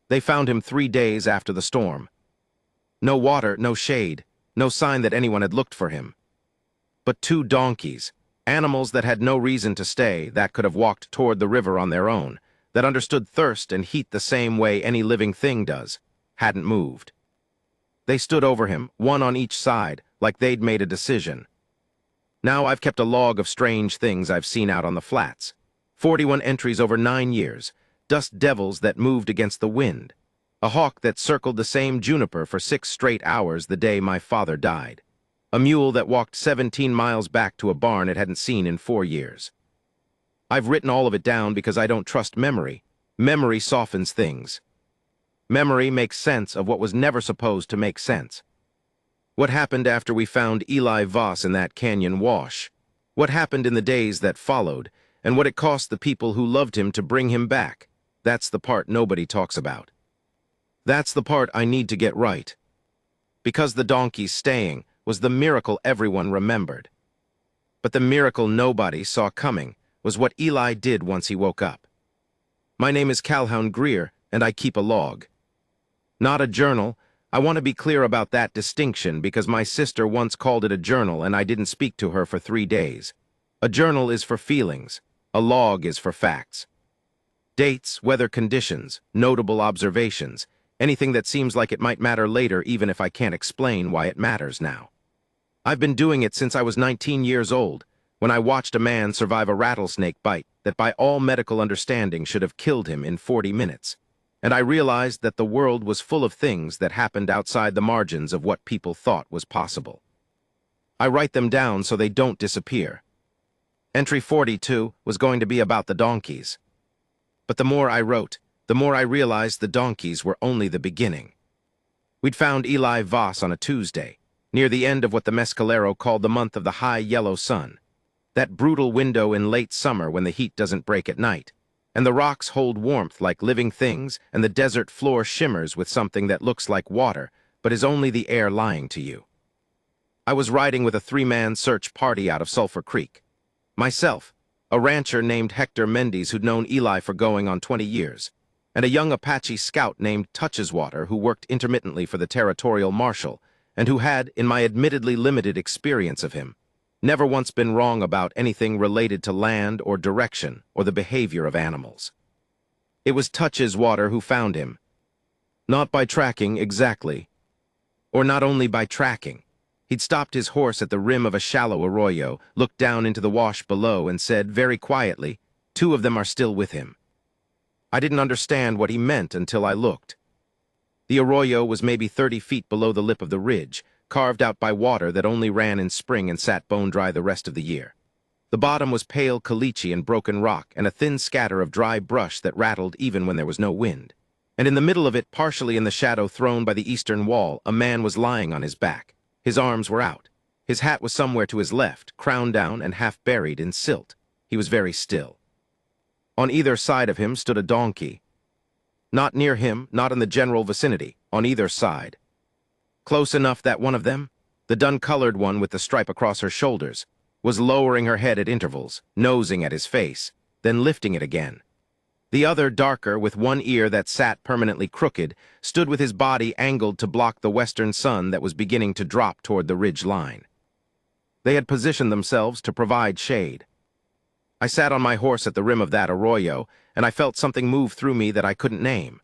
They found him 3 days after the storm. No water, no shade, no sign that anyone had looked for him. But 2 donkeys, animals that had no reason to stay, that could have walked toward the river on their own, that understood thirst and heat the same way any living thing does, hadn't moved. They stood over him, one on each side, like they'd made a decision. Now I've kept a log of strange things I've seen out on the flats. 41 entries over 9 years, dust devils that moved against the wind, a hawk that circled the same juniper for 6 straight hours the day my father died, a mule that walked 17 miles back to a barn it hadn't seen in 4 years. I've written all of it down because I don't trust memory. Memory softens things. Memory makes sense of what was never supposed to make sense. What happened after we found Eli Voss in that canyon wash? What happened in the days that followed, and what it cost the people who loved him to bring him back? That's the part nobody talks about. That's the part I need to get right. Because the donkey's staying was the miracle everyone remembered. But the miracle nobody saw coming was what Eli did once he woke up. My name is Calhoun Greer, and I keep a log. Not a journal. I want to be clear about that distinction because my sister once called it a journal and I didn't speak to her for 3 days. A journal is for feelings. A log is for facts. Dates, weather conditions, notable observations, anything that seems like it might matter later even if I can't explain why it matters now. I've been doing it since I was 19 years old, when I watched a man survive a rattlesnake bite that by all medical understanding should have killed him in 40 minutes. And I realized that the world was full of things that happened outside the margins of what people thought was possible. I write them down so they don't disappear. Entry 42 was going to be about the donkeys. But the more I wrote, the more I realized the donkeys were only the beginning. We'd found Eli Voss on a Tuesday, near the end of what the Mescalero called the month of the high yellow sun, that brutal window in late summer when the heat doesn't break at night, and the rocks hold warmth like living things, and the desert floor shimmers with something that looks like water, but is only the air lying to you. I was riding with a 3-man search party out of Sulfur Creek. Myself, a rancher named Hector Mendes who'd known Eli for going on 20 years, and a young Apache scout named Toucheswater who worked intermittently for the territorial marshal, and who had, in my admittedly limited experience of him, never once been wrong about anything related to land or direction or the behavior of animals. It was Toucheswater who found him. Not by tracking exactly, or not only by tracking. He'd stopped his horse at the rim of a shallow arroyo, looked down into the wash below, and said very quietly, 2 of them are still with him. I didn't understand what he meant until I looked. The arroyo was maybe 30 feet below the lip of the ridge, carved out by water that only ran in spring and sat bone-dry the rest of the year. The bottom was pale caliche and broken rock and a thin scatter of dry brush that rattled even when there was no wind. And in the middle of it, partially in the shadow thrown by the eastern wall, a man was lying on his back. His arms were out. His hat was somewhere to his left, crown down and half buried in silt. He was very still. On either side of him stood a donkey. Not near him, not in the general vicinity, on either side. Close enough that one of them, the dun-colored one with the stripe across her shoulders, was lowering her head at intervals, nosing at his face, then lifting it again. The other, darker, with one ear that sat permanently crooked, stood with his body angled to block the western sun that was beginning to drop toward the ridge line. They had positioned themselves to provide shade. I sat on my horse at the rim of that arroyo, and I felt something move through me that I couldn't name.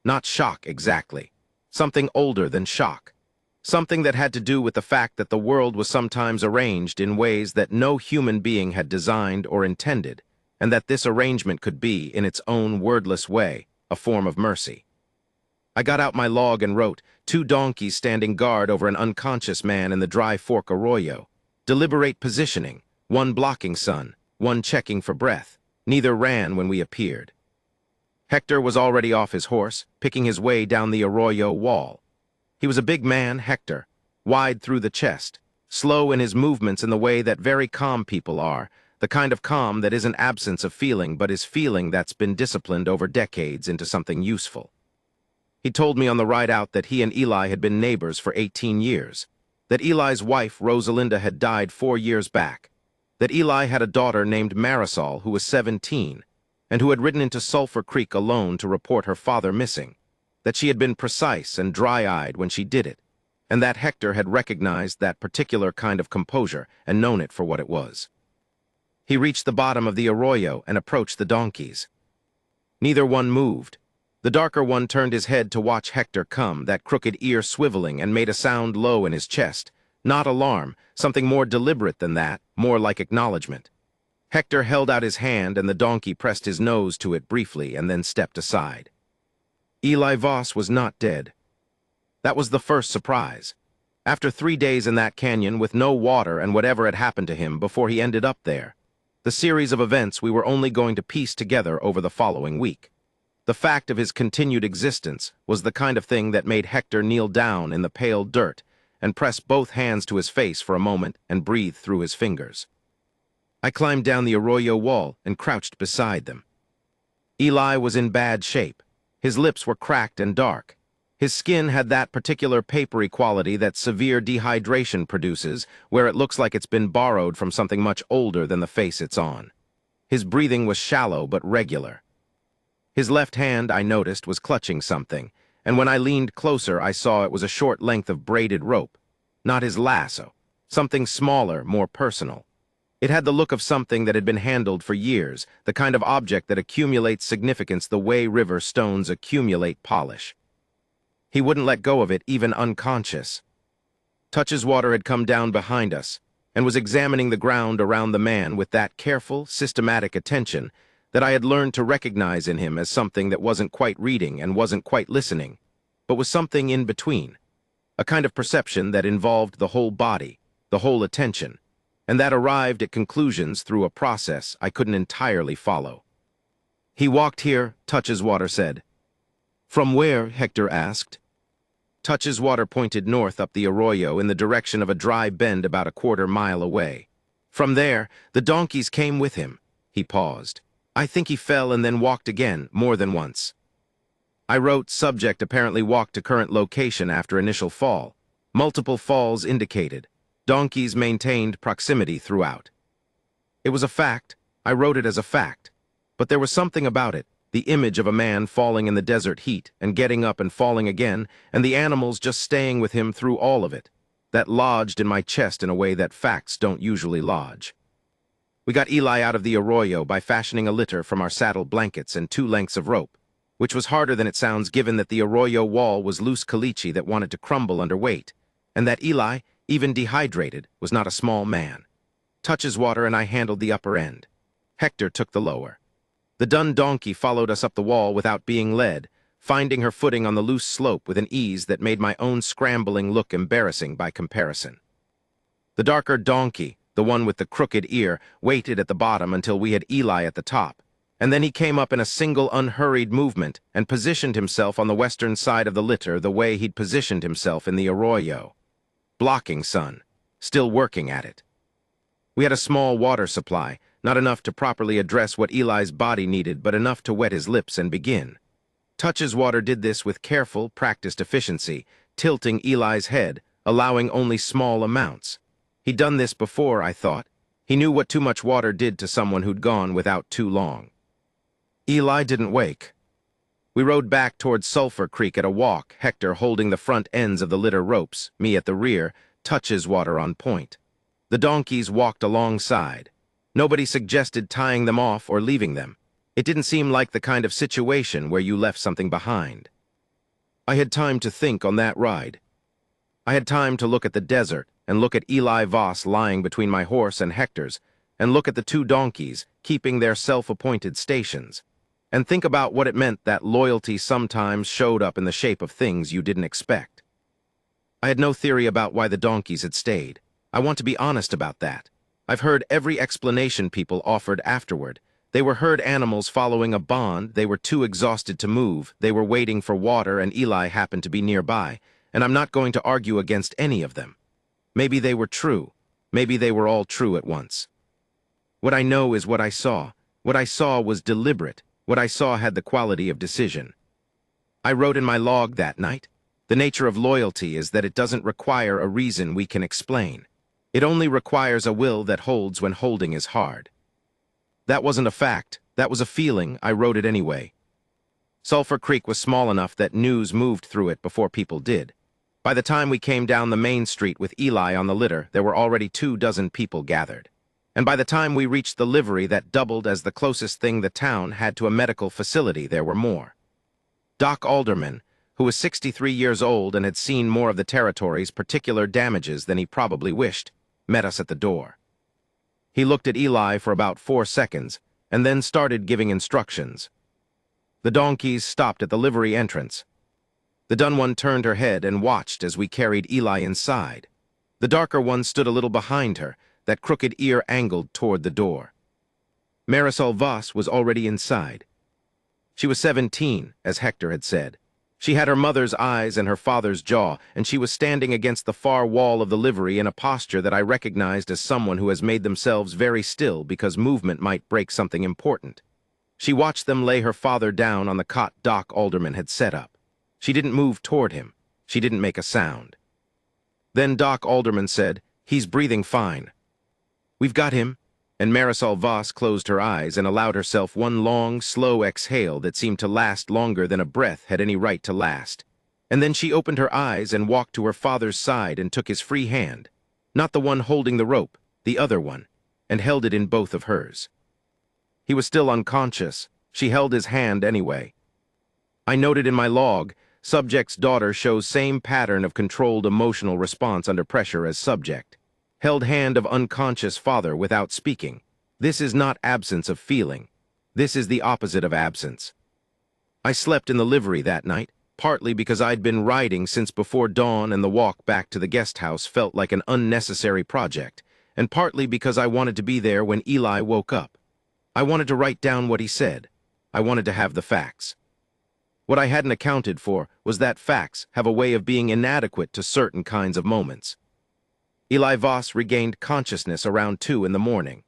Not shock, exactly. Something older than shock. Something that had to do with the fact that the world was sometimes arranged in ways that no human being had designed or intended, and that this arrangement could be, in its own wordless way, a form of mercy. I got out my log and wrote, 2 donkeys standing guard over an unconscious man in the Dry Fork Arroyo. Deliberate positioning, one blocking sun, one checking for breath. Neither ran when we appeared. Hector was already off his horse, picking his way down the arroyo wall. He was a big man, Hector, wide through the chest, slow in his movements in the way that very calm people are, the kind of calm that isn't absence of feeling but is feeling that's been disciplined over decades into something useful. He told me on the ride out that he and Eli had been neighbors for 18 years, that Eli's wife, Rosalinda, had died 4 years back, that Eli had a daughter named Marisol who was 17, and who had ridden into Sulfur Creek alone to report her father missing, that she had been precise and dry-eyed when she did it, and that Hector had recognized that particular kind of composure and known it for what it was. He reached the bottom of the arroyo and approached the donkeys. Neither one moved. The darker one turned his head to watch Hector come, that crooked ear swiveling, and made a sound low in his chest. Not alarm, something more deliberate than that, more like acknowledgement. Hector held out his hand, and the donkey pressed his nose to it briefly and then stepped aside. Eli Voss was not dead. That was the first surprise. After 3 days in that canyon with no water and whatever had happened to him before he ended up there, the series of events we were only going to piece together over the following week. The fact of his continued existence was the kind of thing that made Hector kneel down in the pale dirt and press both hands to his face for a moment and breathe through his fingers. I climbed down the arroyo wall and crouched beside them. Eli was in bad shape. His lips were cracked and dark. His skin had that particular papery quality that severe dehydration produces, where it looks like it's been borrowed from something much older than the face it's on. His breathing was shallow but regular. His left hand, I noticed, was clutching something, and when I leaned closer I saw it was a short length of braided rope. Not his lasso. Something smaller, more personal. It had the look of something that had been handled for years, the kind of object that accumulates significance the way river stones accumulate polish. He wouldn't let go of it, even unconscious. Toucheswater had come down behind us and was examining the ground around the man with that careful, systematic attention that I had learned to recognize in him as something that wasn't quite reading and wasn't quite listening, but was something in between, a kind of perception that involved the whole body, the whole attention, and that arrived at conclusions through a process I couldn't entirely follow. "He walked here," Toucheswater said. "From where?" Hector asked. Toucheswater pointed north up the arroyo in the direction of a dry bend about a quarter-mile away. "From there, the donkeys came with him." He paused. "I think he fell and then walked again, more than once." I wrote, "Subject apparently walked to current location after initial fall. Multiple falls indicated. Donkeys maintained proximity throughout." It was a fact. I wrote it as a fact. But there was something about it, the image of a man falling in the desert heat and getting up and falling again, and the animals just staying with him through all of it, that lodged in my chest in a way that facts don't usually lodge. We got Eli out of the arroyo by fashioning a litter from our saddle blankets and 2 lengths of rope, which was harder than it sounds given that the arroyo wall was loose caliche that wanted to crumble under weight, and that Eli, even dehydrated, was not a small man. Toucheswater and I handled the upper end. Hector took the lower. The dun donkey followed us up the wall without being led, finding her footing on the loose slope with an ease that made my own scrambling look embarrassing by comparison. The darker donkey, the one with the crooked ear, waited at the bottom until we had Eli at the top, and then he came up in a single unhurried movement and positioned himself on the western side of the litter the way he'd positioned himself in the arroyo. Blocking sun, still working at it. We had a small water supply, not enough to properly address what Eli's body needed, but enough to wet his lips and begin. Toucheswater did this with careful, practiced efficiency, tilting Eli's head, allowing only small amounts. He'd done this before, I thought. He knew what too much water did to someone who'd gone without too long. Eli didn't wake. We rode back towards Sulfur Creek at a walk, Hector holding the front ends of the litter ropes, me at the rear, Toucheswater on point. The donkeys walked alongside. Nobody suggested tying them off or leaving them. It didn't seem like the kind of situation where you left something behind. I had time to think on that ride. I had time to look at the desert and look at Eli Voss lying between my horse and Hector's, and look at the 2 donkeys keeping their self-appointed stations, and think about what it meant that loyalty sometimes showed up in the shape of things you didn't expect. I had no theory about why the donkeys had stayed. I want to be honest about that. I've heard every explanation people offered afterward. They were herd animals following a bond, they were too exhausted to move, they were waiting for water, and Eli happened to be nearby, and I'm not going to argue against any of them. Maybe they were true. Maybe they were all true at once. What I know is what I saw. What I saw was deliberate. What I saw had the quality of decision. I wrote in my log that night, "The nature of loyalty is that it doesn't require a reason we can explain. It only requires a will that holds when holding is hard." That wasn't a fact. That was a feeling. I wrote it anyway. Sulfur Creek was small enough that news moved through it before people did. By the time we came down the main street with Eli on the litter, there were already 24 people gathered. And by the time we reached the livery that doubled as the closest thing the town had to a medical facility, there were more. Doc Alderman, who was 63 years old and had seen more of the territory's particular damages than he probably wished, met us at the door. He looked at Eli for about 4 seconds, and then started giving instructions. The donkeys stopped at the livery entrance. The dun one turned her head and watched as we carried Eli inside. The darker one stood a little behind her, that crooked ear angled toward the door. Marisol Voss was already inside. She was 17, as Hector had said. She had her mother's eyes and her father's jaw, and she was standing against the far wall of the livery in a posture that I recognized as someone who has made themselves very still because movement might break something important. She watched them lay her father down on the cot Doc Alderman had set up. She didn't move toward him. She didn't make a sound. Then Doc Alderman said, "He's breathing fine." "We've got him." And Marisol Voss closed her eyes and allowed herself one long, slow exhale that seemed to last longer than a breath had any right to last. And then she opened her eyes and walked to her father's side and took his free hand, not the one holding the rope, the other one, and held it in both of hers. He was still unconscious. She held his hand anyway. I noted in my log, subject's daughter shows same pattern of controlled emotional response under pressure as subject. Held hand of unconscious father without speaking. This is not absence of feeling. This is the opposite of absence. I slept in the livery that night, partly because I'd been riding since before dawn and the walk back to the guest house felt like an unnecessary project, and partly because I wanted to be there when Eli woke up. I wanted to write down what he said. I wanted to have the facts. What I hadn't accounted for was that facts have a way of being inadequate to certain kinds of moments. Eli Voss regained consciousness around 2 in the morning.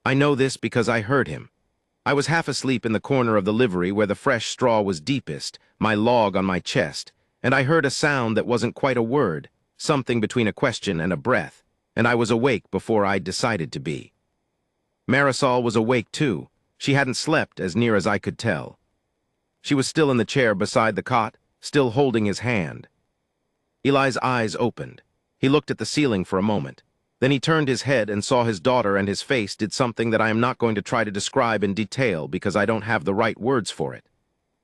I know this because I heard him. I was half asleep in the corner of the livery where the fresh straw was deepest, my log on my chest, and I heard a sound that wasn't quite a word, something between a question and a breath, and I was awake before I'd decided to be. Marisol was awake too. She hadn't slept as near as I could tell. She was still in the chair beside the cot, still holding his hand. Eli's eyes opened. He looked at the ceiling for a moment. Then he turned his head and saw his daughter, and his face did something that I am not going to try to describe in detail because I don't have the right words for it.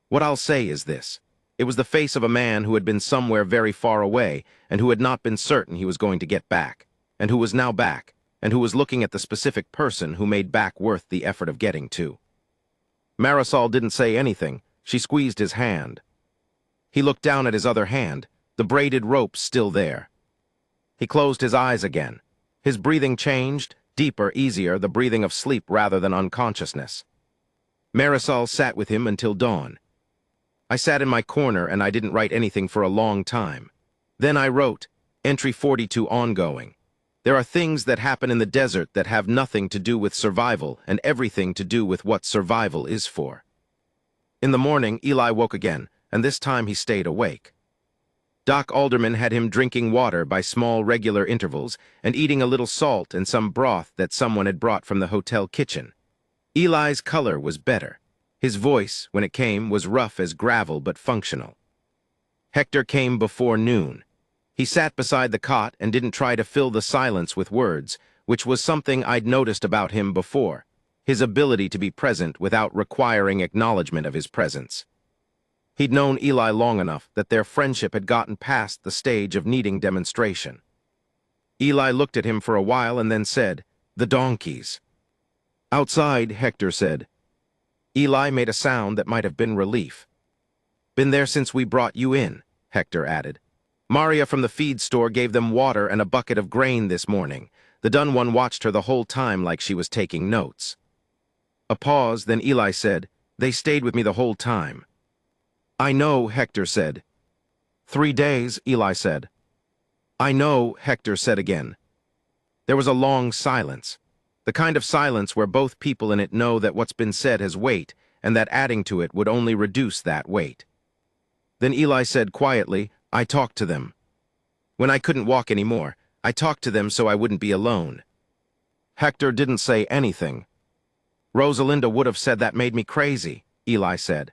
What I'll say is this. It was the face of a man who had been somewhere very far away and who had not been certain he was going to get back, and who was now back, and who was looking at the specific person who made back worth the effort of getting to. Marisol didn't say anything. She squeezed his hand. He looked down at his other hand, the braided rope still there. He closed his eyes again. His breathing changed, deeper, easier, the breathing of sleep rather than unconsciousness. Marisol sat with him until dawn. I sat in my corner and I didn't write anything for a long time. Then I wrote, Entry 42 ongoing. There are things that happen in the desert that have nothing to do with survival and everything to do with what survival is for. In the morning, Eli woke again, and this time he stayed awake. Doc Alderman had him drinking water by small regular intervals and eating a little salt and some broth that someone had brought from the hotel kitchen. Eli's color was better. His voice, when it came, was rough as gravel but functional. Hector came before noon. He sat beside the cot and didn't try to fill the silence with words, which was something I'd noticed about him before, his ability to be present without requiring acknowledgement of his presence. He'd known Eli long enough that their friendship had gotten past the stage of needing demonstration. Eli looked at him for a while and then said, "The donkeys." "Outside," Hector said. Eli made a sound that might have been relief. "Been there since we brought you in," Hector added. "Maria from the feed store gave them water and a bucket of grain this morning. The dun one watched her the whole time like she was taking notes." A pause, then Eli said, "They stayed with me the whole time." "I know," Hector said. 3 days, Eli said. "I know," Hector said again. There was a long silence, the kind of silence where both people in it know that what's been said has weight, and that adding to it would only reduce that weight. Then Eli said quietly, "I talked to them. When I couldn't walk anymore, I talked to them so I wouldn't be alone." Hector didn't say anything. "Rosalinda would have said that made me crazy," Eli said.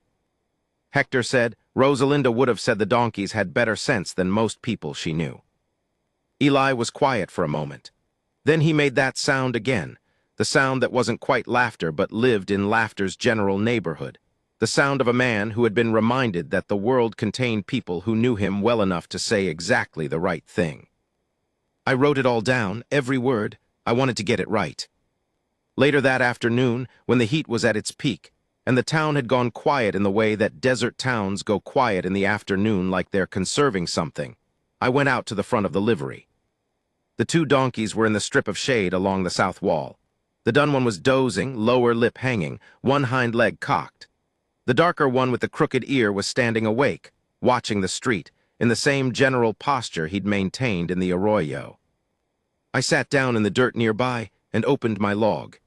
Hector said. Rosalinda would have said the donkeys had better sense than most people she knew. Eli was quiet for a moment. Then he made that sound again, the sound that wasn't quite laughter but lived in laughter's general neighborhood, the sound of a man who had been reminded that the world contained people who knew him well enough to say exactly the right thing. I wrote it all down, every word. I wanted to get it right. Later that afternoon, when the heat was at its peak, and the town had gone quiet in the way that desert towns go quiet in the afternoon like they're conserving something, I went out to the front of the livery. The two donkeys were in the strip of shade along the south wall. The dun one was dozing, lower lip hanging, one hind leg cocked. The darker one with the crooked ear was standing awake, watching the street, in the same general posture he'd maintained in the arroyo. I sat down in the dirt nearby and opened my log.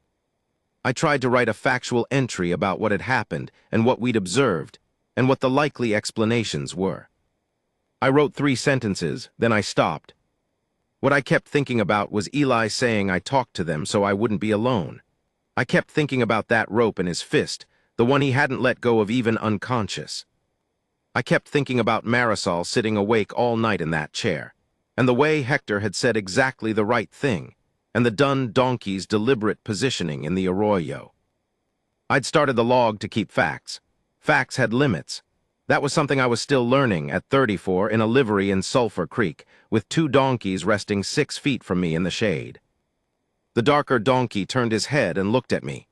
I tried to write a factual entry about what had happened and what we'd observed, and what the likely explanations were. I wrote 3 sentences, then I stopped. What I kept thinking about was Eli saying I talked to them so I wouldn't be alone. I kept thinking about that rope in his fist, the one he hadn't let go of even unconscious. I kept thinking about Marisol sitting awake all night in that chair, and the way Hector had said exactly the right thing, and the dun donkey's deliberate positioning in the arroyo. I'd started the log to keep facts. Facts had limits. That was something I was still learning at 34 in a livery in Sulfur Creek, with 2 donkeys resting 6 feet from me in the shade. The darker donkey turned his head and looked at me.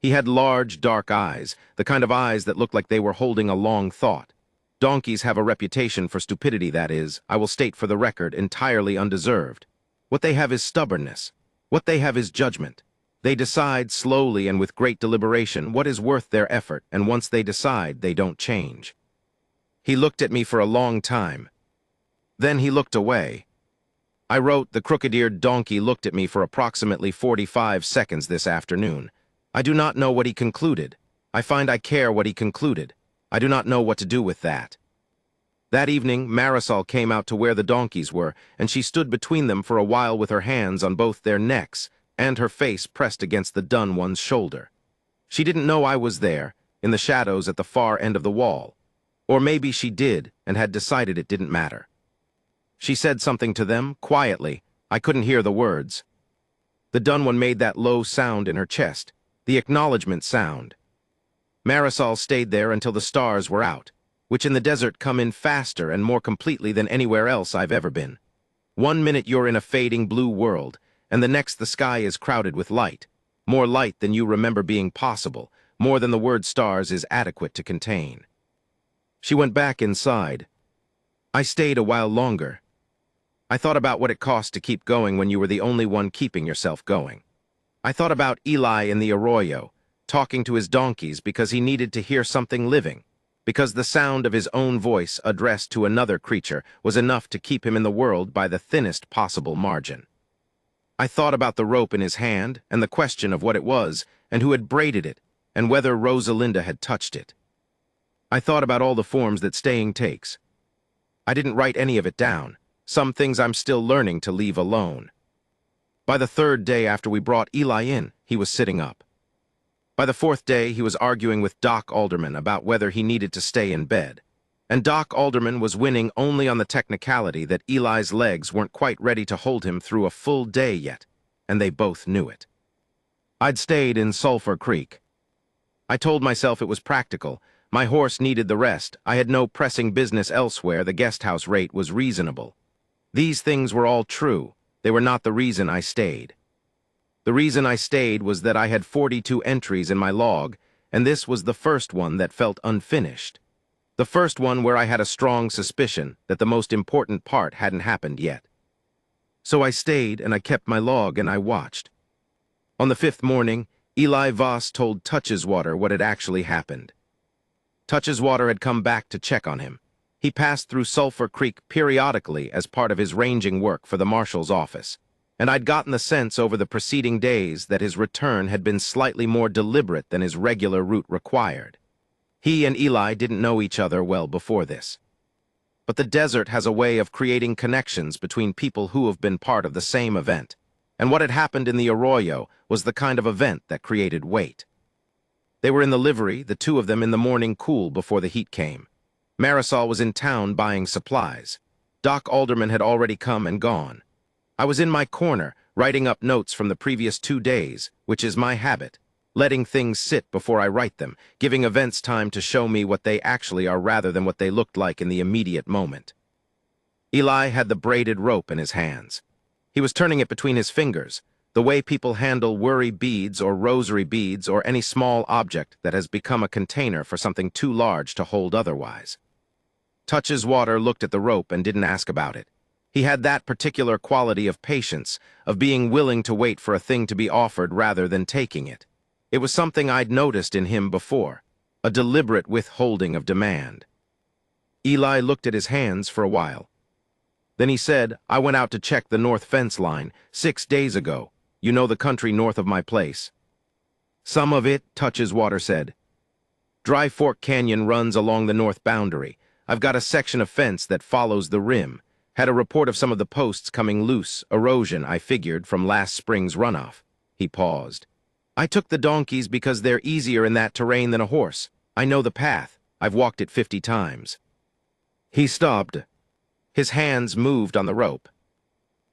He had large, dark eyes, the kind of eyes that looked like they were holding a long thought. Donkeys have a reputation for stupidity that is, I will state for the record, entirely undeserved. What they have is stubbornness. What they have is judgment. They decide slowly and with great deliberation what is worth their effort, and once they decide, they don't change. He looked at me for a long time. Then he looked away. I wrote, the crooked-eared donkey looked at me for approximately 45 seconds this afternoon. I do not know what he concluded. I find I care what he concluded. I do not know what to do with that. That evening, Marisol came out to where the donkeys were, and she stood between them for a while with her hands on both their necks and her face pressed against the dun one's shoulder. She didn't know I was there, in the shadows at the far end of the wall. Or maybe she did and had decided it didn't matter. She said something to them, quietly. I couldn't hear the words. The dun one made that low sound in her chest, the acknowledgement sound. Marisol stayed there until the stars were out, which in the desert come in faster and more completely than anywhere else I've ever been. 1 minute you're in a fading blue world, and the next the sky is crowded with light, more light than you remember being possible, more than the word stars is adequate to contain. She went back inside. I stayed a while longer. I thought about what it cost to keep going when you were the only one keeping yourself going. I thought about Eli in the arroyo, talking to his donkeys because he needed to hear something living, because the sound of his own voice addressed to another creature was enough to keep him in the world by the thinnest possible margin. I thought about the rope in his hand and the question of what it was and who had braided it and whether Rosalinda had touched it. I thought about all the forms that staying takes. I didn't write any of it down. Some things I'm still learning to leave alone. By the 3rd day after we brought Eli in, he was sitting up. By the 4th day, he was arguing with Doc Alderman about whether he needed to stay in bed. And Doc Alderman was winning only on the technicality that Eli's legs weren't quite ready to hold him through a full day yet, and they both knew it. I'd stayed in Sulfur Creek. I told myself it was practical. My horse needed the rest. I had no pressing business elsewhere. The guest house rate was reasonable. These things were all true. They were not the reason I stayed. The reason I stayed was that I had 42 entries in my log, and this was the first one that felt unfinished. The first one where I had a strong suspicion that the most important part hadn't happened yet. So I stayed and I kept my log and I watched. On the 5th morning, Eli Voss told Toucheswater what had actually happened. Toucheswater had come back to check on him. He passed through Sulfur Creek periodically as part of his ranging work for the marshal's office, and I'd gotten the sense over the preceding days that his return had been slightly more deliberate than his regular route required. He and Eli didn't know each other well before this. But the desert has a way of creating connections between people who have been part of the same event, and what had happened in the arroyo was the kind of event that created weight. They were in the livery, the two of them in the morning cool before the heat came. Marisol was in town buying supplies. Doc Alderman had already come and gone. I was in my corner, writing up notes from the previous 2 days, which is my habit, letting things sit before I write them, giving events time to show me what they actually are rather than what they looked like in the immediate moment. Eli had the braided rope in his hands. He was turning it between his fingers, the way people handle worry beads or rosary beads or any small object that has become a container for something too large to hold otherwise. Touch's Water looked at the rope and didn't ask about it. He had that particular quality of patience, of being willing to wait for a thing to be offered rather than taking it. It was something I'd noticed in him before, a deliberate withholding of demand. Eli looked at his hands for a while. Then he said, I went out to check the north fence line 6 days ago. You know the country north of my place. Some of it, Touch's Water said. Dry Fork Canyon runs along the north boundary. I've got a section of fence that follows the rim. Had a report of some of the posts coming loose, erosion, I figured, from last spring's runoff. He paused. I took the donkeys because they're easier in that terrain than a horse. I know the path. I've walked it 50 times. He stopped. His hands moved on the rope.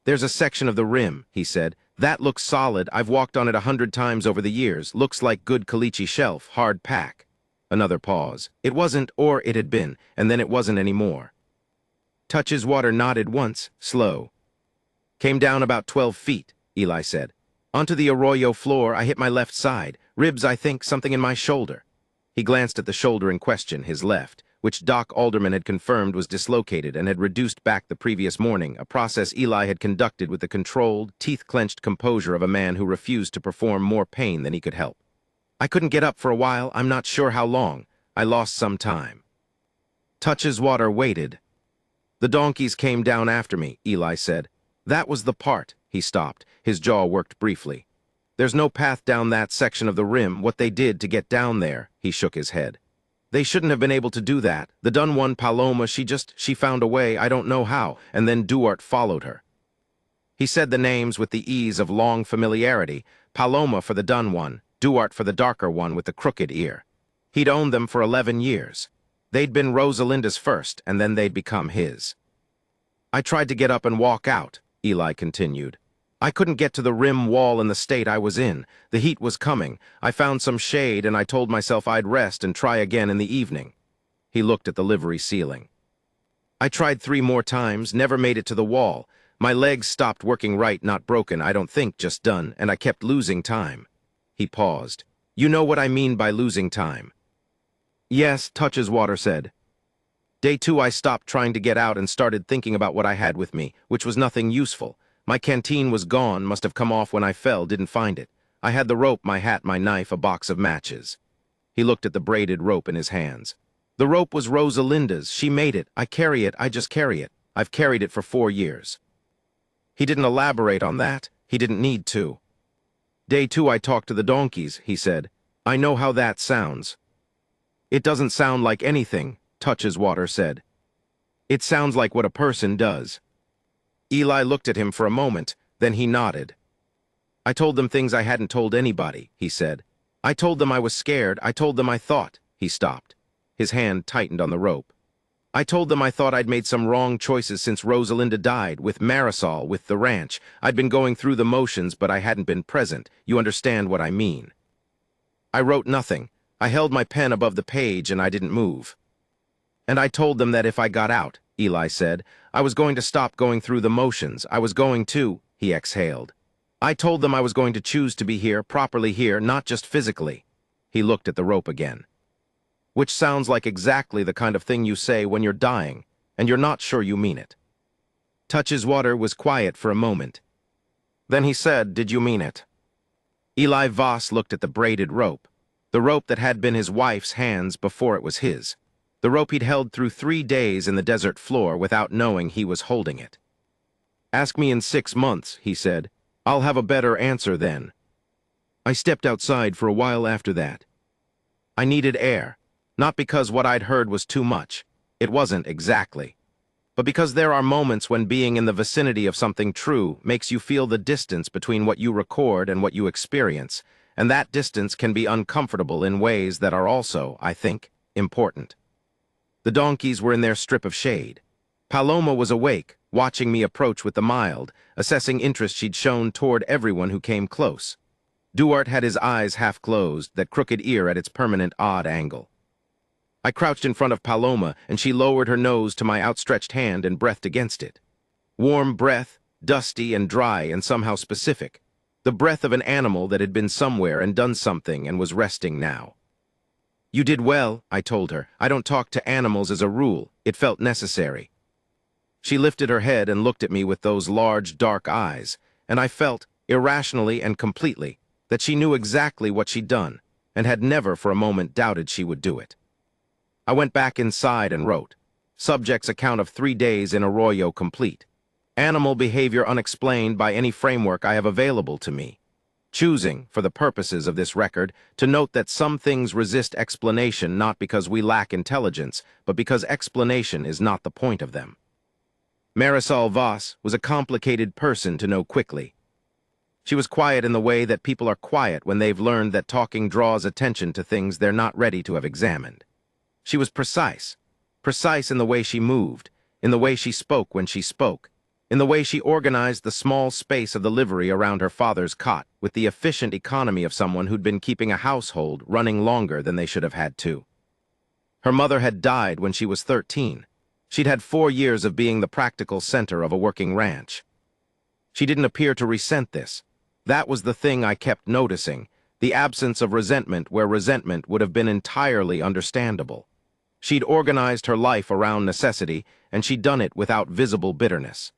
There's a section of the rim, he said. That looks solid. I've walked on it 100 times over the years. Looks like good caliche shelf, hard pack. Another pause. It wasn't, or it had been, and then it wasn't anymore. Touch's Water nodded once, slow. Came down about 12 feet, Eli said. Onto the arroyo floor, I hit my left side. Ribs, I think, something in my shoulder. He glanced at the shoulder in question, his left, which Doc Alderman had confirmed was dislocated and had reduced back the previous morning, a process Eli had conducted with the controlled, teeth-clenched composure of a man who refused to perform more pain than he could help. I couldn't get up for a while, I'm not sure how long. I lost some time. Touch's Water waited. The donkeys came down after me, Eli said. That was the part. He stopped. His jaw worked briefly. There's no path down that section of the rim. What they did to get down there, he shook his head. They shouldn't have been able to do that. The done one, Paloma, she found a way, I don't know how, and then Duarte followed her. He said the names with the ease of long familiarity. Paloma for the done one, Duarte for the darker one with the crooked ear. He'd owned them for 11 years. They'd been Rosalinda's first, and then they'd become his. I tried to get up and walk out, Eli continued. I couldn't get to the rim wall in the state I was in. The heat was coming. I found some shade, and I told myself I'd rest and try again in the evening. He looked at the livery ceiling. I tried 3 more times, never made it to the wall. My legs stopped working right, not broken, I don't think, just done, and I kept losing time. He paused. You know what I mean by losing time. Yes, Touch's Water said. Day 2 I stopped trying to get out and started thinking about what I had with me, which was nothing useful. My canteen was gone, must have come off when I fell, didn't find it. I had the rope, my hat, my knife, a box of matches. He looked at the braided rope in his hands. The rope was Rosalinda's. She made it. I carry it. I just carry it. I've carried it for 4 years. He didn't elaborate on that. He didn't need to. Day 2 I talked to the donkeys, he said. I know how that sounds. It doesn't sound like anything, Touch's Water said. It sounds like what a person does. Eli looked at him for a moment, then he nodded. I told them things I hadn't told anybody, he said. I told them I was scared. I told them I thought. He stopped. His hand tightened on the rope. I told them I thought I'd made some wrong choices since Rosalinda died, with Marisol, with the ranch. I'd been going through the motions, but I hadn't been present. You understand what I mean. I wrote nothing. I held my pen above the page and I didn't move. And I told them that if I got out, Eli said, I was going to stop going through the motions. I was going to, he exhaled. I told them I was going to choose to be here, properly here, not just physically. He looked at the rope again. Which sounds like exactly the kind of thing you say when you're dying, and you're not sure you mean it. Touch's Water was quiet for a moment. Then he said, did you mean it? Eli Voss looked at the braided rope, the rope that had been his wife's hands before it was his. The rope he'd held through 3 days in the desert floor without knowing he was holding it. Ask me in 6 months, he said. I'll have a better answer then. I stepped outside for a while after that. I needed air, not because what I'd heard was too much. It wasn't exactly. But because there are moments when being in the vicinity of something true makes you feel the distance between what you record and what you experience, and that distance can be uncomfortable in ways that are also, I think, important. The donkeys were in their strip of shade. Paloma was awake, watching me approach with the mild, assessing interest she'd shown toward everyone who came close. Duarte had his eyes half closed, that crooked ear at its permanent odd angle. I crouched in front of Paloma, and she lowered her nose to my outstretched hand and breathed against it. Warm breath, dusty and dry and somehow specific. The breath of an animal that had been somewhere and done something and was resting now. "You did well," I told her. "I don't talk to animals as a rule. It felt necessary." She lifted her head and looked at me with those large, dark eyes, and I felt, irrationally and completely, that she knew exactly what she'd done, and had never for a moment doubted she would do it. I went back inside and wrote, "Subject's account of 3 days in Arroyo complete. Animal behavior unexplained by any framework I have available to me. Choosing, for the purposes of this record, to note that some things resist explanation not because we lack intelligence, but because explanation is not the point of them." Marisol Voss was a complicated person to know quickly. She was quiet in the way that people are quiet when they've learned that talking draws attention to things they're not ready to have examined. She was precise in the way she moved, in the way she spoke when she spoke, in the way she organized the small space of the livery around her father's cot with the efficient economy of someone who'd been keeping a household running longer than they should have had to. Her mother had died when she was 13. She'd had 4 years of being the practical center of a working ranch. She didn't appear to resent this. That was the thing I kept noticing, the absence of resentment where resentment would have been entirely understandable. She'd organized her life around necessity, and she'd done it without visible bitterness.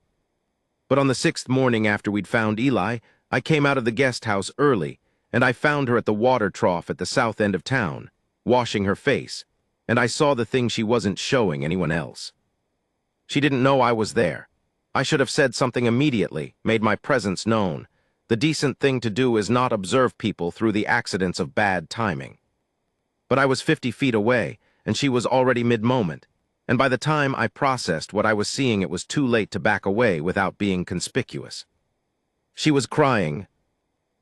But on the 6th morning after we'd found Eli, I came out of the guest house early, and I found her at the water trough at the south end of town, washing her face, and I saw the thing she wasn't showing anyone else. She didn't know I was there. I should have said something immediately, made my presence known. The decent thing to do is not observe people through the accidents of bad timing. But I was 50 feet away, and she was already mid-moment, and by the time I processed what I was seeing it was too late to back away without being conspicuous. She was crying.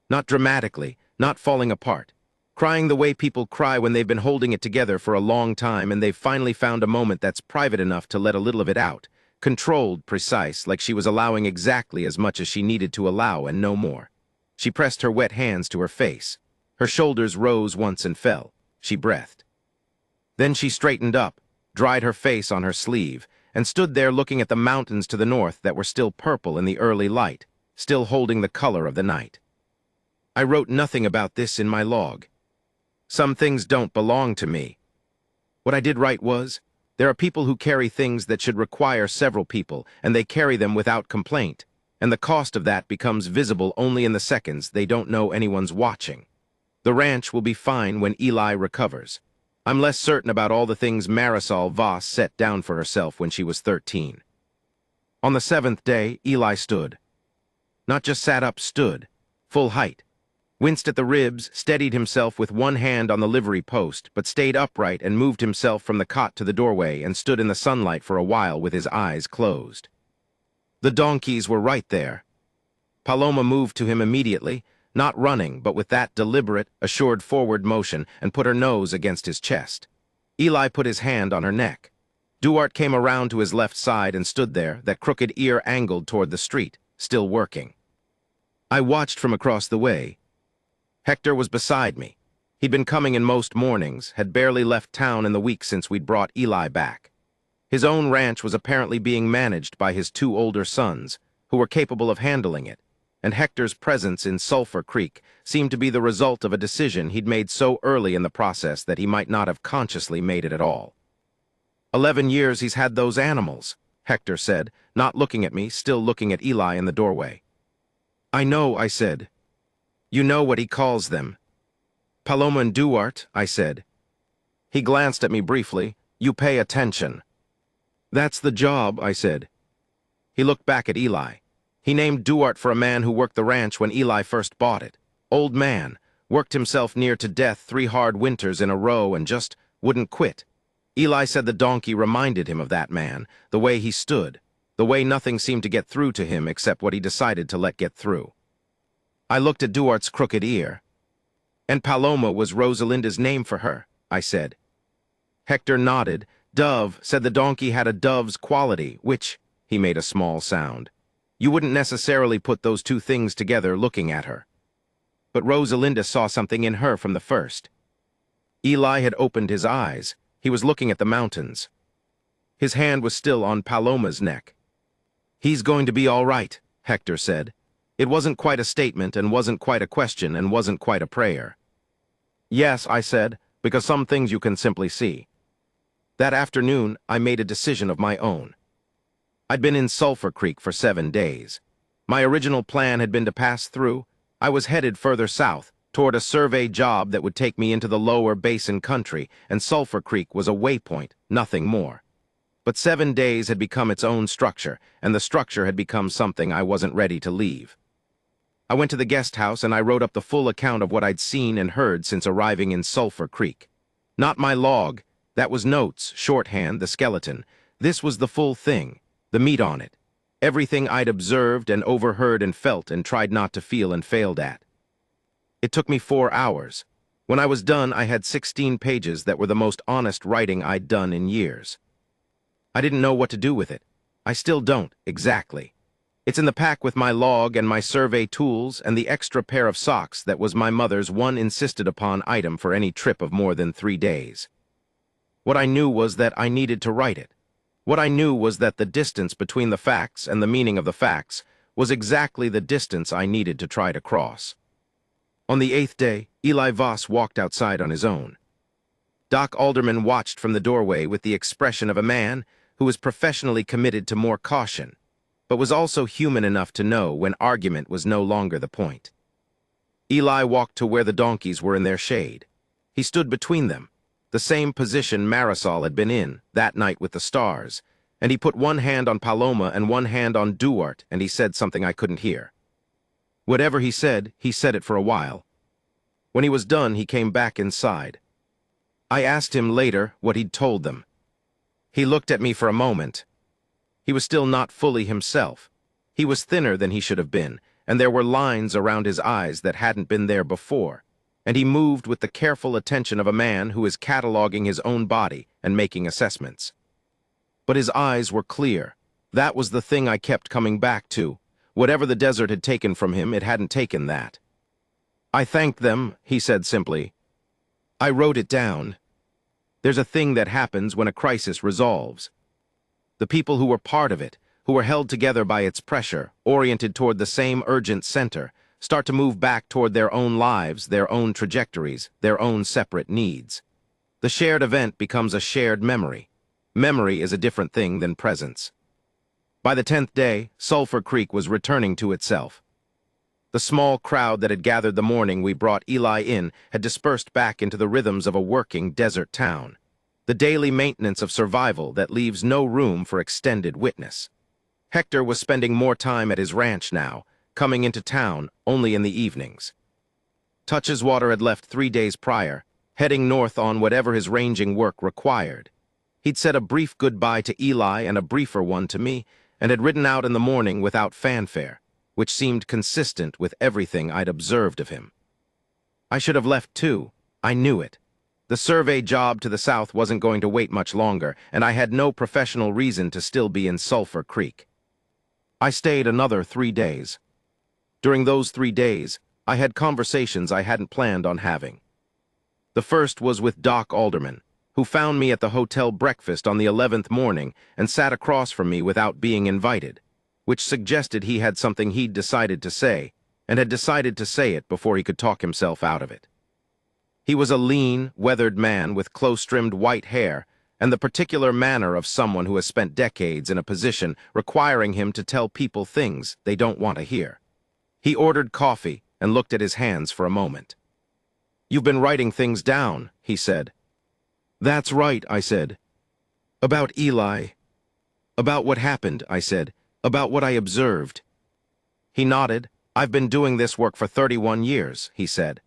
Not dramatically, not falling apart. Crying the way people cry when they've been holding it together for a long time and they've finally found a moment that's private enough to let a little of it out. Controlled, precise, like she was allowing exactly as much as she needed to allow and no more. She pressed her wet hands to her face. Her shoulders rose once and fell. She breathed. Then she straightened up, dried her face on her sleeve, and stood there looking at the mountains to the north that were still purple in the early light, still holding the color of the night. I wrote nothing about this in my log. Some things don't belong to me. What I did write was, there are people who carry things that should require several people, and they carry them without complaint, and the cost of that becomes visible only in the seconds they don't know anyone's watching. The ranch will be fine when Eli recovers. I'm less certain about all the things Marisol Voss set down for herself when she was 13. On the 7th day, Eli stood. Not just sat up, stood. Full height. Winced at the ribs, steadied himself with one hand on the livery post, but stayed upright and moved himself from the cot to the doorway and stood in the sunlight for a while with his eyes closed. The donkeys were right there. Paloma moved to him immediately, not running, but with that deliberate, assured forward motion, and put her nose against his chest. Eli put his hand on her neck. Duarte came around to his left side and stood there, that crooked ear angled toward the street, still working. I watched from across the way. Hector was beside me. He'd been coming in most mornings, had barely left town in the week since we'd brought Eli back. His own ranch was apparently being managed by his 2 older sons, who were capable of handling it, and Hector's presence in Sulfur Creek seemed to be the result of a decision he'd made so early in the process that he might not have consciously made it at all. 11 years he's had those animals, Hector said, not looking at me, still looking at Eli in the doorway. I know, I said. You know what he calls them. Paloma and Duarte, I said. He glanced at me briefly. You pay attention. That's the job, I said. He looked back at Eli. He named Duarte for a man who worked the ranch when Eli first bought it. Old man, worked himself near to death 3 hard winters in a row and just wouldn't quit. Eli said the donkey reminded him of that man, the way he stood, the way nothing seemed to get through to him except what he decided to let get through. I looked at Duarte's crooked ear. And Paloma was Rosalinda's name for her, I said. Hector nodded. Dove said the donkey had a dove's quality, which, he made a small sound. You wouldn't necessarily put those two things together looking at her. But Rosalinda saw something in her from the first. Eli had opened his eyes. He was looking at the mountains. His hand was still on Paloma's neck. He's going to be all right, Hector said. It wasn't quite a statement and wasn't quite a question and wasn't quite a prayer. Yes, I said, because some things you can simply see. That afternoon, I made a decision of my own. I'd been in Sulfur Creek for 7 days. My original plan had been to pass through. I was headed further south, toward a survey job that would take me into the lower basin country, and Sulfur Creek was a waypoint, nothing more. But 7 days had become its own structure, and the structure had become something I wasn't ready to leave. I went to the guest house and I wrote up the full account of what I'd seen and heard since arriving in Sulfur Creek. Not my log. That was notes, shorthand, the skeleton. This was the full thing, the meat on it. Everything I'd observed and overheard and felt and tried not to feel and failed at. It took me 4 hours. When I was done, I had 16 pages that were the most honest writing I'd done in years. I didn't know what to do with it. I still don't, exactly. It's in the pack with my log and my survey tools and the extra pair of socks that was my mother's one insisted-upon item for any trip of more than 3 days. What I knew was that I needed to write it. What I knew was that the distance between the facts and the meaning of the facts was exactly the distance I needed to try to cross. On the 8th day, Eli Voss walked outside on his own. Doc Alderman watched from the doorway with the expression of a man who was professionally committed to more caution, but was also human enough to know when argument was no longer the point. Eli walked to where the donkeys were in their shade. He stood between them, the same position Marisol had been in that night with the stars, and he put one hand on Paloma and one hand on Duarte, and he said something I couldn't hear. Whatever he said it for a while. When he was done, he came back inside. I asked him later what he'd told them. He looked at me for a moment. He was still not fully himself. He was thinner than he should have been, and there were lines around his eyes that hadn't been there before, and he moved with the careful attention of a man who is cataloging his own body and making assessments. But his eyes were clear. That was the thing I kept coming back to. Whatever the desert had taken from him, it hadn't taken that. I thanked them, he said simply. I wrote it down. There's a thing that happens when a crisis resolves. The people who were part of it, who were held together by its pressure, oriented toward the same urgent center, start to move back toward their own lives, their own trajectories, their own separate needs. The shared event becomes a shared memory. Memory is a different thing than presence. By the 10th day, Sulfur Creek was returning to itself. The small crowd that had gathered the morning we brought Eli in had dispersed back into the rhythms of a working desert town. The daily maintenance of survival that leaves no room for extended witness. Hector was spending more time at his ranch now, coming into town only in the evenings. Toucheswater had left 3 days prior, heading north on whatever his ranging work required. He'd said a brief goodbye to Eli and a briefer one to me, and had ridden out in the morning without fanfare, which seemed consistent with everything I'd observed of him. I should have left too. I knew it. The survey job to the south wasn't going to wait much longer, and I had no professional reason to still be in Sulfur Creek. I stayed another 3 days. During those 3 days, I had conversations I hadn't planned on having. The first was with Doc Alderman, who found me at the hotel breakfast on the 11th morning and sat across from me without being invited, which suggested he had something he'd decided to say, and had decided to say it before he could talk himself out of it. He was a lean, weathered man with close-trimmed white hair and the particular manner of someone who has spent decades in a position requiring him to tell people things they don't want to hear. He ordered coffee and looked at his hands for a moment. "You've been writing things down," he said. "That's right," I said. "About Eli." "About what happened," I said. "About what I observed." He nodded. "I've been doing this work for 31 years, he said.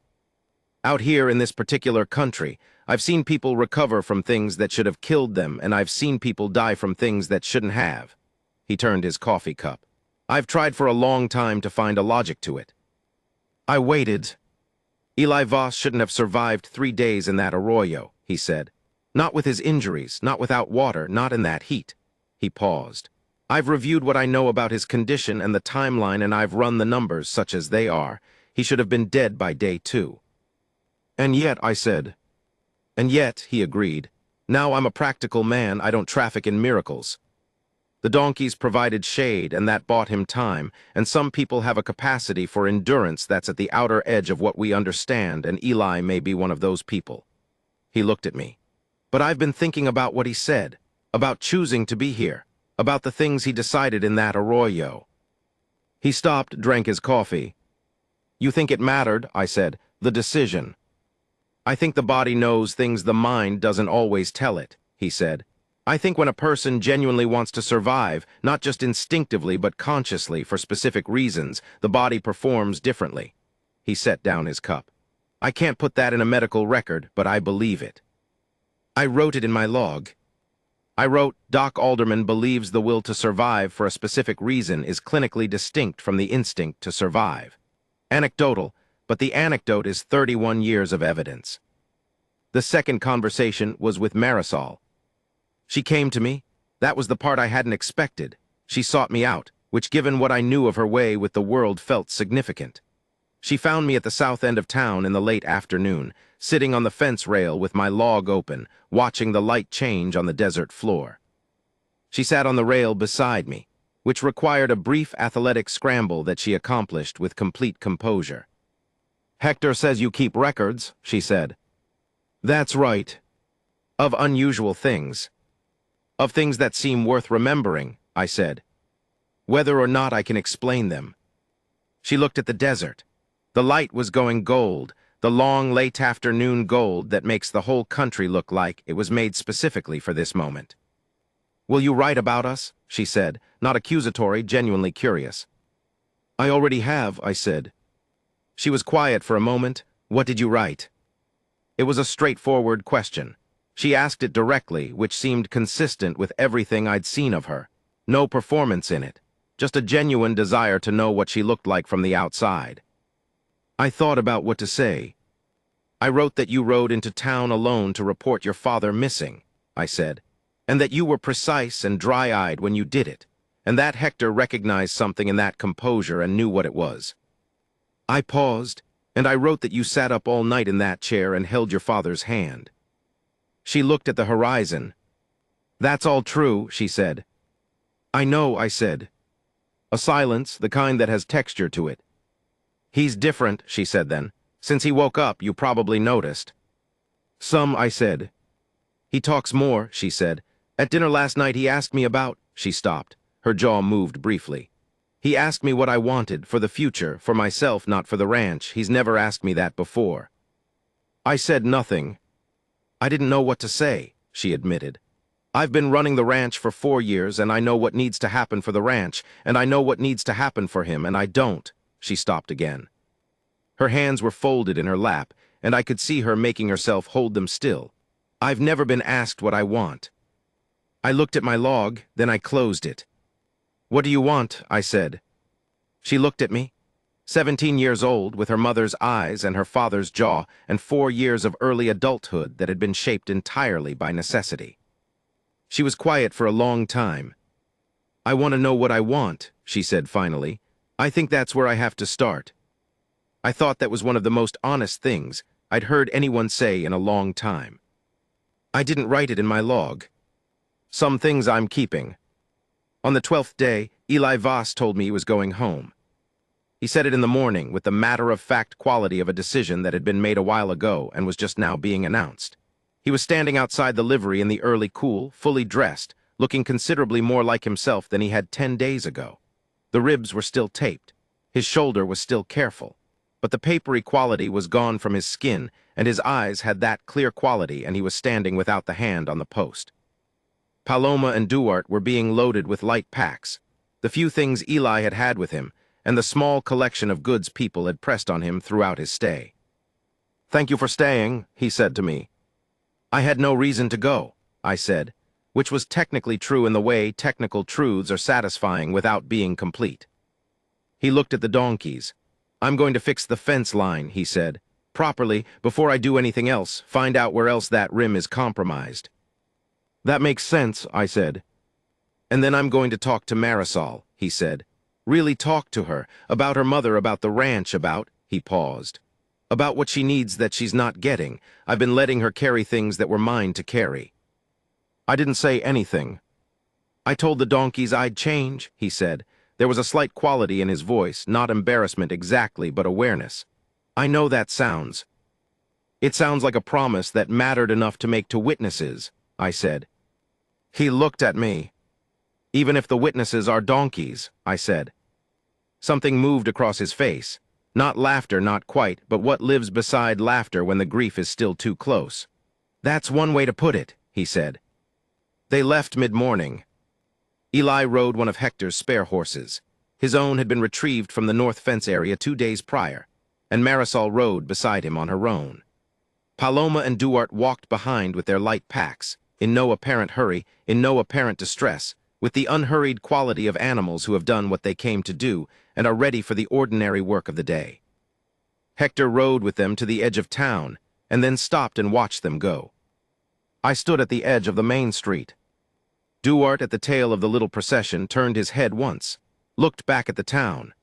"Out here in this particular country, I've seen people recover from things that should have killed them, and I've seen people die from things that shouldn't have." He turned his coffee cup. "I've tried for a long time to find a logic to it. I waited. Eli Voss shouldn't have survived 3 days in that arroyo, he said. Not with his injuries, not without water, not in that heat. He paused. I've reviewed what I know about his condition and the timeline, and I've run the numbers such as they are. He should have been dead by day 2. And yet, I said. And yet, he agreed. Now I'm a practical man, I don't traffic in miracles. The donkeys provided shade, and that bought him time, and some people have a capacity for endurance that's at the outer edge of what we understand, and Eli may be one of those people. He looked at me. But I've been thinking about what he said, about choosing to be here, about the things he decided in that arroyo. He stopped, drank his coffee. You think it mattered, I said, the decision. I think the body knows things the mind doesn't always tell it, he said. I think when a person genuinely wants to survive, not just instinctively but consciously for specific reasons, the body performs differently. He set down his cup. I can't put that in a medical record, but I believe it. I wrote it in my log. I wrote, Doc Alderman believes the will to survive for a specific reason is clinically distinct from the instinct to survive. Anecdotal, but the anecdote is 31 years of evidence. The second conversation was with Marisol. She came to me. That was the part I hadn't expected. She sought me out, which given what I knew of her way with the world felt significant. She found me at the south end of town in the late afternoon, sitting on the fence rail with my log open, watching the light change on the desert floor. She sat on the rail beside me, which required a brief athletic scramble that she accomplished with complete composure. Hector says you keep records, she said. That's right. Of unusual things. Of things that seem worth remembering, I said. Whether or not I can explain them. She looked at the desert. The light was going gold, the long late afternoon gold that makes the whole country look like it was made specifically for this moment. Will you write about us? She said, not accusatory, genuinely curious. I already have, I said. She was quiet for a moment. What did you write? It was a straightforward question. She asked it directly, which seemed consistent with everything I'd seen of her. No performance in it, just a genuine desire to know what she looked like from the outside. I thought about what to say. I wrote that you rode into town alone to report your father missing, I said, and that you were precise and dry-eyed when you did it, and that Hector recognized something in that composure and knew what it was. I paused, and I wrote that you sat up all night in that chair and held your father's hand. She looked at the horizon. That's all true, she said. I know, I said. A silence, the kind that has texture to it. He's different, she said then. Since he woke up, you probably noticed. Some, I said. He talks more, she said. At dinner last night he asked me about... She stopped. Her jaw moved briefly. He asked me what I wanted, for the future, for myself, not for the ranch. He's never asked me that before. I said nothing. I didn't know what to say, she admitted. I've been running the ranch for 4 years, and I know what needs to happen for the ranch, and I know what needs to happen for him, and I don't. She stopped again. Her hands were folded in her lap, and I could see her making herself hold them still. I've never been asked what I want. I looked at my log, then I closed it. What do you want? I said. She looked at me. 17 years old, with her mother's eyes and her father's jaw, and 4 years of early adulthood that had been shaped entirely by necessity. She was quiet for a long time. I want to know what I want, she said finally. I think that's where I have to start. I thought that was one of the most honest things I'd heard anyone say in a long time. I didn't write it in my log. Some things I'm keeping. On the 12th day, Eli Voss told me he was going home. He said it in the morning with the matter-of-fact quality of a decision that had been made a while ago and was just now being announced. He was standing outside the livery in the early cool, fully dressed, looking considerably more like himself than he had 10 days ago. The ribs were still taped. His shoulder was still careful. But the papery quality was gone from his skin, and his eyes had that clear quality, and he was standing without the hand on the post. Paloma and Duarte were being loaded with light packs, the few things Eli had had with him, and the small collection of goods people had pressed on him throughout his stay. Thank you for staying, he said to me. I had no reason to go, I said, which was technically true in the way technical truths are satisfying without being complete. He looked at the donkeys. I'm going to fix the fence line, he said. Properly, before I do anything else, find out where else that rim is compromised. That makes sense, I said. And then I'm going to talk to Marisol, he said. Really talk to her, about her mother, about the ranch, he paused. About what she needs that she's not getting. I've been letting her carry things that were mine to carry. I didn't say anything. I told the donkeys I'd change, he said. There was a slight quality in his voice, not embarrassment exactly, but awareness. I know that sounds. It sounds like a promise that mattered enough to make to witnesses, I said. He looked at me. Even if the witnesses are donkeys, I said. Something moved across his face. Not laughter, not quite, but what lives beside laughter when the grief is still too close. That's one way to put it, he said. They left mid-morning. Eli rode one of Hector's spare horses. His own had been retrieved from the north fence area 2 days prior, and Marisol rode beside him on her roan. Paloma and Duarte walked behind with their light packs, in no apparent hurry, in no apparent distress, with the unhurried quality of animals who have done what they came to do and are ready for the ordinary work of the day. Hector rode with them to the edge of town and then stopped and watched them go. I stood at the edge of the main street. Duarte, at the tail of the little procession, turned his head once, looked back at the town.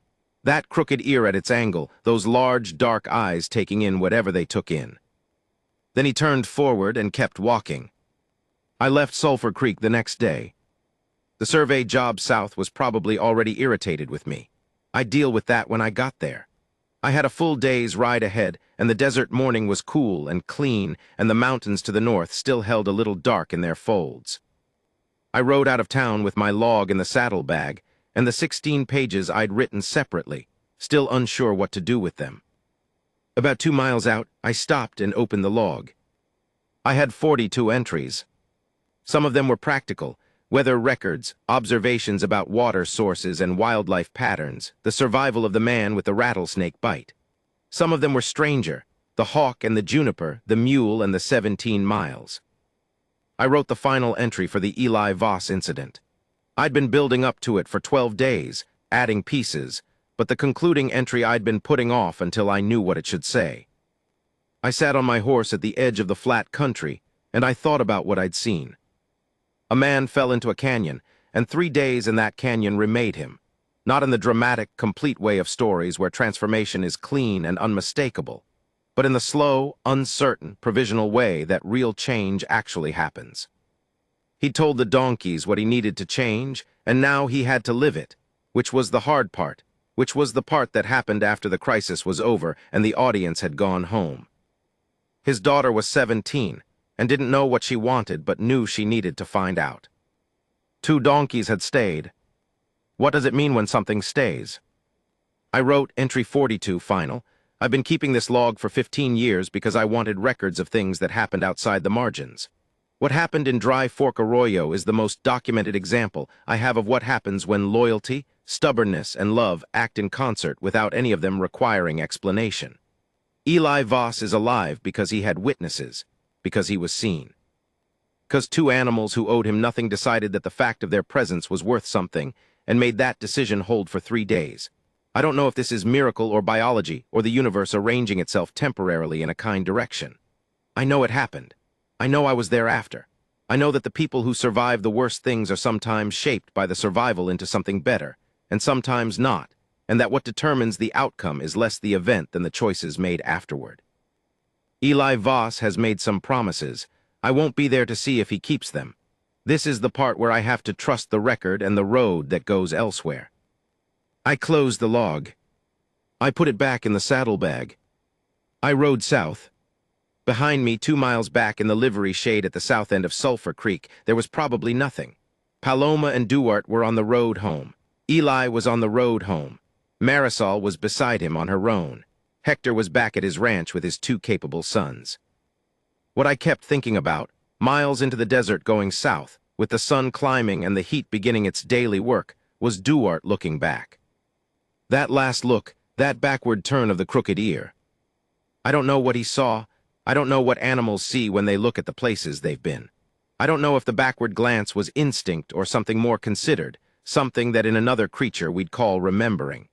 That crooked ear at its angle, those large, dark eyes taking in whatever they took in. Then he turned forward and kept walking. I left Sulfur Creek the next day. The survey job south was probably already irritated with me. I'd deal with that when I got there. I had a full day's ride ahead, and the desert morning was cool and clean, and the mountains to the north still held a little dark in their folds. I rode out of town with my log in the saddlebag, and the 16 pages I'd written separately, still unsure what to do with them. About 2 miles out, I stopped and opened the log. I had 42 entries. Some of them were practical, weather records, observations about water sources and wildlife patterns, the survival of the man with the rattlesnake bite. Some of them were stranger, the hawk and the juniper, the mule and the 17 miles. I wrote the final entry for the Eli Voss incident. I'd been building up to it for 12 days, adding pieces, but the concluding entry I'd been putting off until I knew what it should say. I sat on my horse at the edge of the flat country, and I thought about what I'd seen. A man fell into a canyon, and 3 days in that canyon remade him, not in the dramatic, complete way of stories where transformation is clean and unmistakable, but in the slow, uncertain, provisional way that real change actually happens. He'd told the donkeys what he needed to change, and now he had to live it, which was the hard part, which was the part that happened after the crisis was over and the audience had gone home. His daughter was 17, and didn't know what she wanted but knew she needed to find out. 2 donkeys had stayed. What does it mean when something stays? I wrote entry 42 final. I've been keeping this log for 15 years because I wanted records of things that happened outside the margins. What happened in Dry Fork Arroyo is the most documented example I have of what happens when loyalty, stubbornness, and love act in concert without any of them requiring explanation. Eli Voss is alive because he had witnesses, because he was seen. Because 2 animals who owed him nothing decided that the fact of their presence was worth something and made that decision hold for 3 days. I don't know if this is miracle or biology or the universe arranging itself temporarily in a kind direction. I know it happened. I know I was there after. I know that the people who survive the worst things are sometimes shaped by the survival into something better, and sometimes not, and that what determines the outcome is less the event than the choices made afterward. Eli Voss has made some promises. I won't be there to see if he keeps them. This is the part where I have to trust the record and the road that goes elsewhere. I closed the log. I put it back in the saddlebag. I rode south. Behind me, 2 miles back in the livery shade at the south end of Sulfur Creek, there was probably nothing. Paloma and Duarte were on the road home. Eli was on the road home. Marisol was beside him on her roan. Hector was back at his ranch with his 2 capable sons. What I kept thinking about, miles into the desert going south, with the sun climbing and the heat beginning its daily work, was Duarte looking back. That last look, that backward turn of the crooked ear. I don't know what he saw. I don't know what animals see when they look at the places they've been. I don't know if the backward glance was instinct or something more considered, something that in another creature we'd call remembering.